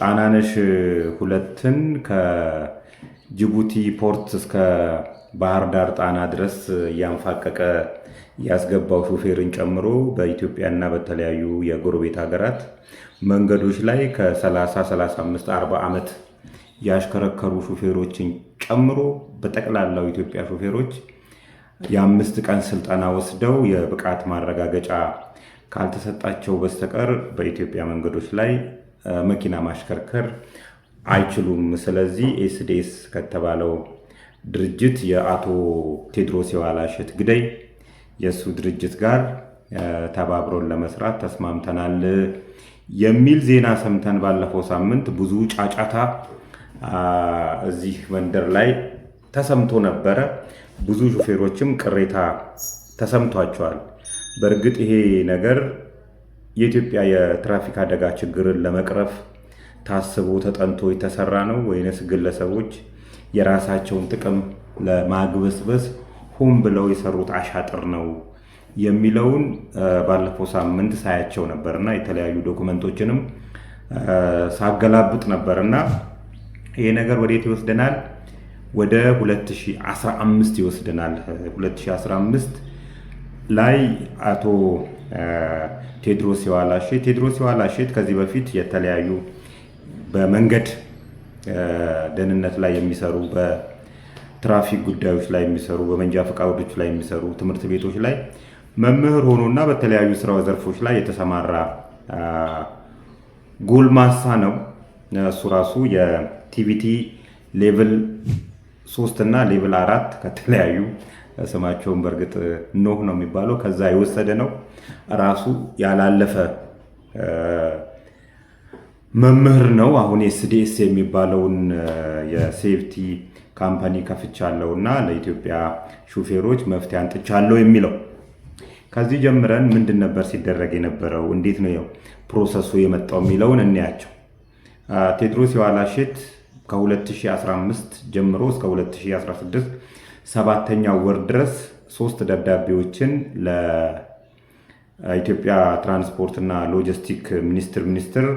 ጣናነሽ ሁለትን ከጅቡቲ ፖርት እስከ ባህር ዳር ጣና ድረስ እያንፋቀቀ ያስገባው ሹፌርን ጨምሮ በኢትዮጵያና በተለያዩ የጎረቤት ሀገራት መንገዶች ላይ ከ30፣ 35፣ 40 ዓመት ያሽከረከሩ ሹፌሮችን ጨምሮ በጠቅላላው ኢትዮጵያ ሹፌሮች የ5 ቀን ስልጠና ወስደው የብቃት ማረጋገጫ ካልተሰጣቸው በስተቀር በኢትዮጵያ መንገዶች ላይ መኪና ማሽከርከር አይችሉም። ስለዚህ ኤስዲኤስ ከተባለው ድርጅት የአቶ ቴዎድሮስ የዋላሸት ግደይ የሱ ድርጅት ጋር ተባብሮን ለመስራት ተስማምተናል የሚል ዜና ሰምተን ባለፈው ሳምንት ብዙ ጫጫታ እዚህ መንደር ላይ ተሰምቶ ነበረ። ብዙ ሹፌሮችም ቅሬታ ተሰምቷቸዋል። በእርግጥ ይሄ ነገር የኢትዮጵያ የትራፊክ አደጋ ችግርን ለመቅረፍ ታስቦ ተጠንቶ የተሰራ ነው ወይንስ ግለሰቦች የራሳቸውን ጥቅም ለማግበስበስ ሆን ብለው የሰሩት አሻጥር ነው የሚለውን ባለፈው ሳምንት ሳያቸው ነበርና የተለያዩ ዶክመንቶችንም ሳገላብጥ ነበርና ይሄ ነገር ወዴት ይወስደናል? ወደ 2015 ይወስደናል። 2015 ላይ አቶ ቴዎድሮስ የዋላሸት ከዚህ በፊት የተለያዩ በመንገድ ደህንነት ላይ የሚሰሩ በትራፊክ ጉዳዮች ላይ የሚሰሩ በመንጃ ፈቃዶች ላይ የሚሰሩ ትምህርት ቤቶች ላይ መምህር ሆኖና በተለያዩ ስራ ዘርፎች ላይ የተሰማራ ጎልማሳ ነው። እሱ ራሱ የቲቪቲ ሌቭል 3 እና ሌቭል 4 ከተለያዩ ስማቸውን በእርግጥ ኖህ ነው የሚባለው ከዛ የወሰደ ነው። ራሱ ያላለፈ መምህር ነው። አሁን ኤስዲኤስ የሚባለውን የሴፍቲ ካምፓኒ ከፍቻለሁ እና ለኢትዮጵያ ሹፌሮች መፍትሄ አንጥቻለሁ የሚለው ከዚህ ጀምረን ምንድን ነበር ሲደረግ የነበረው፣ እንዴት ነው ፕሮሰሱ የመጣው የሚለውን እንያቸው። ቴዎድሮስ የዋላሸት ከ2015 ጀምሮ እስከ 2016 7ኛው ወር ድረስ 3 ደብዳቤዎችን ለኢትዮጵያ ትራንስፖርት እና ሎጂስቲክ ሚኒስትር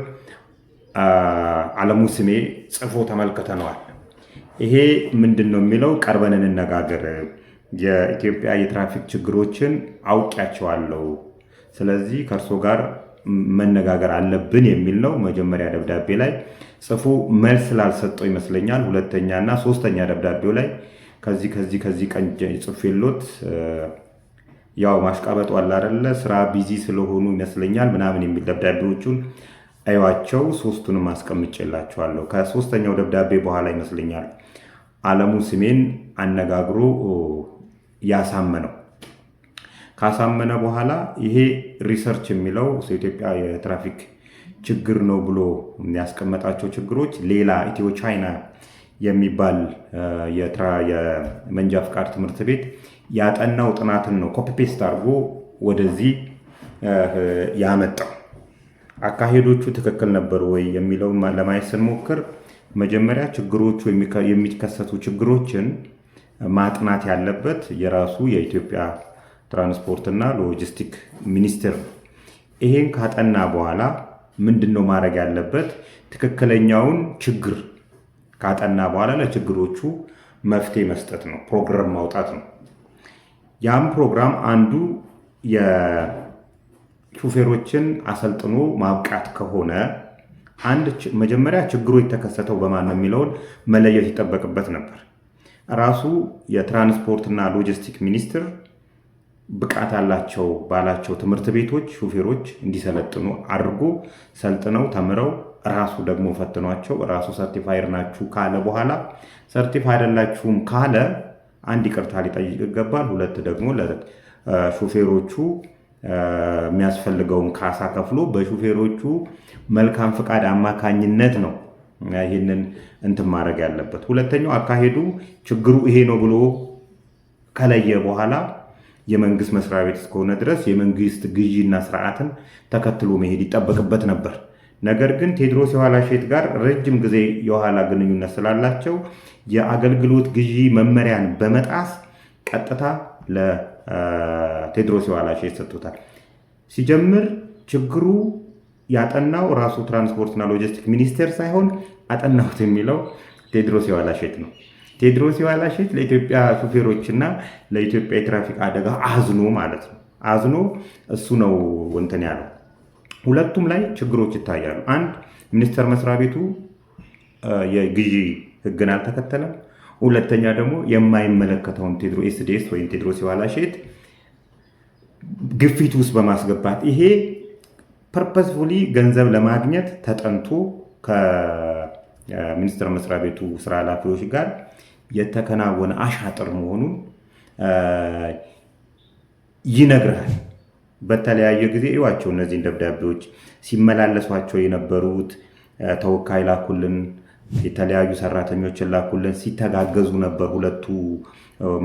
አለሙ ስሜ ጽፎ ተመልክተነዋል። ይሄ ምንድን ነው የሚለው ቀርበን እንነጋገር፣ የኢትዮጵያ የትራፊክ ችግሮችን አውቂያቸዋለሁ፣ ስለዚህ ከእርሶ ጋር መነጋገር አለብን የሚል ነው። መጀመሪያ ደብዳቤ ላይ ጽፎ መልስ ስላልሰጠው ይመስለኛል ሁለተኛ እና ሶስተኛ ደብዳቤው ላይ ከዚህ ቀን ጽፌሎት ያው ማሽቃበጡ አለ አይደለ ስራ ቢዚ ስለሆኑ ይመስለኛል ምናምን የሚል ደብዳቤዎቹን አይዋቸው 3ቱንም አስቀምጬላችኋለሁ። ከሶስተኛው ደብዳቤ በኋላ ይመስለኛል አለሙ ስሜን አነጋግሮ ያሳመነው። ካሳመነ በኋላ ይሄ ሪሰርች የሚለው ኢትዮጵያ የትራፊክ ችግር ነው ብሎ የሚያስቀመጣቸው ችግሮች ሌላ ኢትዮ ቻይና የሚባል የመንጃ ፍቃድ ትምህርት ቤት ያጠናው ጥናትን ነው ኮፒ ፔስት አድርጎ ወደዚህ ያመጣው። አካሄዶቹ ትክክል ነበሩ ወይ የሚለውን ለማየት ስንሞክር መጀመሪያ ችግሮቹ የሚከሰቱ ችግሮችን ማጥናት ያለበት የራሱ የኢትዮጵያ ትራንስፖርት እና ሎጂስቲክ ሚኒስቴር ነው። ይሄን ካጠና በኋላ ምንድነው ማድረግ ያለበት? ትክክለኛውን ችግር ካጠና በኋላ ለችግሮቹ መፍትሄ መስጠት ነው፣ ፕሮግራም ማውጣት ነው። ያም ፕሮግራም አንዱ የሹፌሮችን አሰልጥኖ ማብቃት ከሆነ መጀመሪያ ችግሩ የተከሰተው በማን ነው የሚለውን መለየት ይጠበቅበት ነበር። ራሱ የትራንስፖርትና ሎጂስቲክ ሚኒስቴር ብቃት አላቸው ባላቸው ትምህርት ቤቶች ሹፌሮች እንዲሰለጥኑ አድርጎ ሰልጥነው ተምረው ራሱ ደግሞ ፈትኗቸው ራሱ ሰርቲፋይድ ናችሁ ካለ በኋላ ሰርቲፋይድ አይደላችሁም ካለ አንድ ይቅርታ ሊጠይቅ ይገባል። ሁለት ደግሞ ለሹፌሮቹ የሚያስፈልገውን ካሳ ከፍሎ በሹፌሮቹ መልካም ፍቃድ አማካኝነት ነው ይህንን እንትን ማድረግ ያለበት። ሁለተኛው አካሄዱ ችግሩ ይሄ ነው ብሎ ከለየ በኋላ የመንግስት መስሪያ ቤት እስከሆነ ድረስ የመንግስት ግዢና ስርዓትን ተከትሎ መሄድ ይጠበቅበት ነበር። ነገር ግን ቴዎድሮስ የዋላሸት ጋር ረጅም ጊዜ የኋላ ግንኙነት ስላላቸው የአገልግሎት ግዢ መመሪያን በመጣስ ቀጥታ ለቴዎድሮስ የዋላሸት ሰጥቶታል። ሲጀምር ችግሩ ያጠናው ራሱ ትራንስፖርትና ሎጂስቲክ ሚኒስቴር ሳይሆን አጠናሁት የሚለው ቴዎድሮስ የኋላሸት ነው። ቴዎድሮስ የኋላሸት ለኢትዮጵያ ሹፌሮችና ለኢትዮጵያ የትራፊክ አደጋ አዝኖ ማለት ነው አዝኖ እሱ ነው እንትን ያለው። ሁለቱም ላይ ችግሮች ይታያሉ። አንድ ሚኒስቴር መስሪያ ቤቱ የግዢ ህግን አልተከተለም። ሁለተኛ ደግሞ የማይመለከተውን ኤስዲኤስ ወይም ቴዎድሮስ የኋላሸት ግፊት ውስጥ በማስገባት ይሄ ፐርፐስፉሊ ገንዘብ ለማግኘት ተጠንቶ ከሚኒስቴር መስሪያ ቤቱ ስራ ኃላፊዎች ጋር የተከናወነ አሻጥር መሆኑን ይነግራል። በተለያየ ጊዜ ይዋቸው እነዚህን ደብዳቤዎች ሲመላለሷቸው የነበሩት ተወካይ ላኩልን፣ የተለያዩ ሰራተኞችን ላኩልን፣ ሲተጋገዙ ነበር ሁለቱ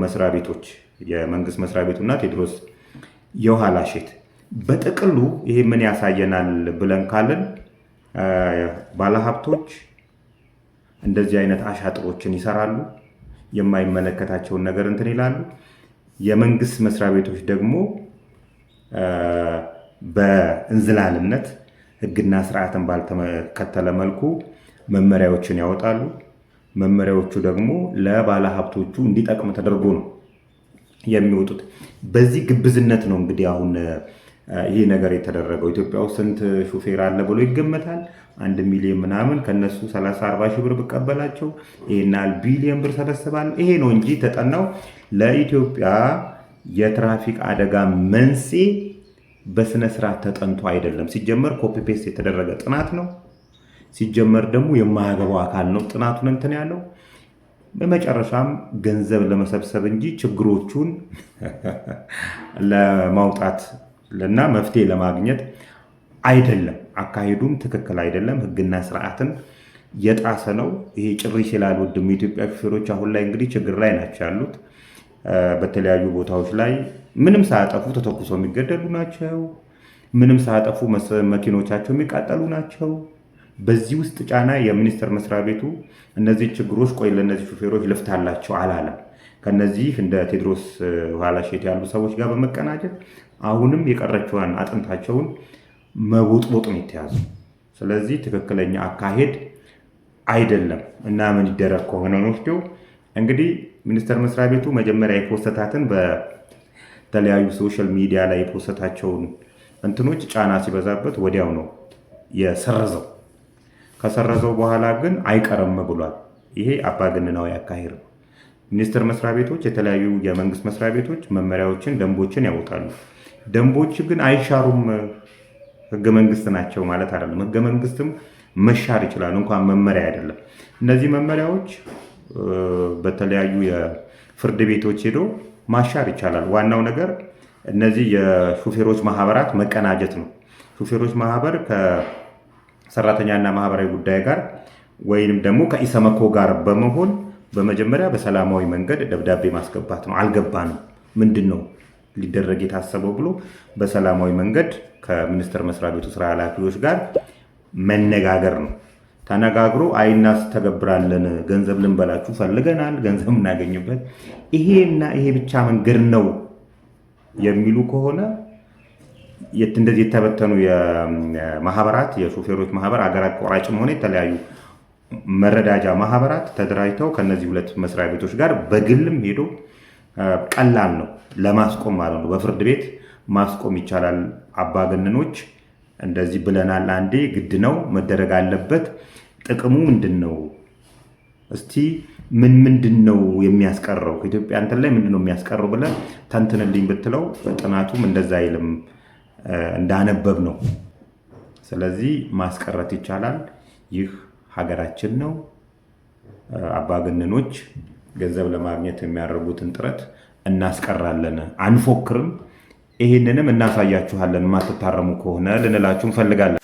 መስሪያ ቤቶች የመንግስት መስሪያ ቤቱና ቴዎድሮስ የኋላሸት። በጥቅሉ ይሄ ምን ያሳየናል ብለን ካልን ባለሀብቶች እንደዚህ አይነት አሻጥሮችን ይሰራሉ፣ የማይመለከታቸውን ነገር እንትን ይላሉ። የመንግስት መስሪያ ቤቶች ደግሞ በእንዝላልነት ህግና ስርዓትን ባልተከተለ መልኩ መመሪያዎችን ያወጣሉ። መመሪያዎቹ ደግሞ ለባለሀብቶቹ እንዲጠቅም ተደርጎ ነው የሚወጡት። በዚህ ግብዝነት ነው እንግዲህ አሁን ይህ ነገር የተደረገው። ኢትዮጵያ ውስጥ ስንት ሹፌር አለ ብሎ ይገመታል? 1 ሚሊዮን ምናምን። ከነሱ 30-40 ሺህ ብር ብቀበላቸው ይሄን ያህል ቢሊዮን ብር ሰበስባለሁ። ይሄ ነው እንጂ ተጠናው ለኢትዮጵያ የትራፊክ አደጋ መንስኤ በስነ ስርዓት ተጠንቶ አይደለም። ሲጀመር ኮፒ ፔስት የተደረገ ጥናት ነው። ሲጀመር ደግሞ የማያገባው አካል ነው ጥናቱን እንትን ያለው። በመጨረሻም ገንዘብ ለመሰብሰብ እንጂ ችግሮቹን ለማውጣት እና መፍትሄ ለማግኘት አይደለም። አካሄዱም ትክክል አይደለም። ህግና ስርዓትን የጣሰ ነው። ይሄ ጭሪ ስላልወድም የኢትዮጵያ ሹፌሮች አሁን ላይ እንግዲህ ችግር ላይ ናቸው ያሉት። በተለያዩ ቦታዎች ላይ ምንም ሳያጠፉ ተተኩሰው የሚገደሉ ናቸው። ምንም ሳያጠፉ መኪኖቻቸው የሚቃጠሉ ናቸው። በዚህ ውስጥ ጫና የሚኒስቴር መስሪያ ቤቱ እነዚህ ችግሮች ቆይ ለእነዚህ ሹፌሮች ልፍታላቸው አላለም። ከነዚህ እንደ ቴዎድሮስ የኋላሸት ያሉ ሰዎች ጋር በመቀናጀት አሁንም የቀረችዋን አጥንታቸውን መቦጥቦጥ ነው የተያዙ። ስለዚህ ትክክለኛ አካሄድ አይደለም እና ምን ይደረግ ከሆነ ነው እንግዲህ ሚኒስቴር መስሪያ ቤቱ መጀመሪያ የፖስተታትን በተለያዩ ሶሻል ሚዲያ ላይ የፖስተታቸውን እንትኖች ጫና ሲበዛበት ወዲያው ነው የሰረዘው። ከሰረዘው በኋላ ግን አይቀርም ብሏል። ይሄ አምባገነናዊ አካሄድ ነው። ሚኒስቴር መስሪያ ቤቶች፣ የተለያዩ የመንግስት መስሪያ ቤቶች መመሪያዎችን፣ ደንቦችን ያወጣሉ። ደንቦች ግን አይሻሩም። ህገ መንግስት ናቸው ማለት አይደለም። ህገ መንግስትም መሻር ይችላል፣ እንኳን መመሪያ አይደለም። እነዚህ መመሪያዎች በተለያዩ የፍርድ ቤቶች ሄዶ ማሻር ይቻላል። ዋናው ነገር እነዚህ የሹፌሮች ማህበራት መቀናጀት ነው። ሹፌሮች ማህበር ከሰራተኛና ማህበራዊ ጉዳይ ጋር ወይንም ደግሞ ከኢሰመኮ ጋር በመሆን በመጀመሪያ በሰላማዊ መንገድ ደብዳቤ ማስገባት ነው። አልገባንም፣ ምንድን ነው ሊደረግ የታሰበው ብሎ በሰላማዊ መንገድ ከሚኒስቴር መስሪያ ቤቱ ስራ ኃላፊዎች ጋር መነጋገር ነው። ተነጋግሮ አይናስተገብራለን፣ ገንዘብ ልንበላችሁ ፈልገናል፣ ገንዘብ እናገኝበት፣ ይሄና ይሄ ብቻ መንገድ ነው የሚሉ ከሆነ እንደዚህ የተበተኑ የማህበራት የሾፌሮች ማህበር አገር አቋራጭም ሆነ የተለያዩ መረዳጃ ማህበራት ተደራጅተው ከነዚህ ሁለት መስሪያ ቤቶች ጋር በግልም ሄዶ ቀላል ነው ለማስቆም ማለት ነው። በፍርድ ቤት ማስቆም ይቻላል። አምባገነኖች እንደዚህ ብለናል፣ አንዴ ግድ ነው መደረግ አለበት። ጥቅሙ ምንድን ነው? እስቲ ምንድን ነው የሚያስቀረው? ከኢትዮጵያ እንትን ላይ ምንድን ነው የሚያስቀረው ብለህ ተንትንልኝ ብትለው ጥናቱም እንደዛ አይልም፣ እንዳነበብ ነው። ስለዚህ ማስቀረት ይቻላል። ይህ ሀገራችን ነው። አምባገነኖች ገንዘብ ለማግኘት የሚያደርጉትን ጥረት እናስቀራለን፣ አንፎክርም። ይህንንም እናሳያችኋለን። የማትታረሙ ከሆነ ልንላችሁ እንፈልጋለን።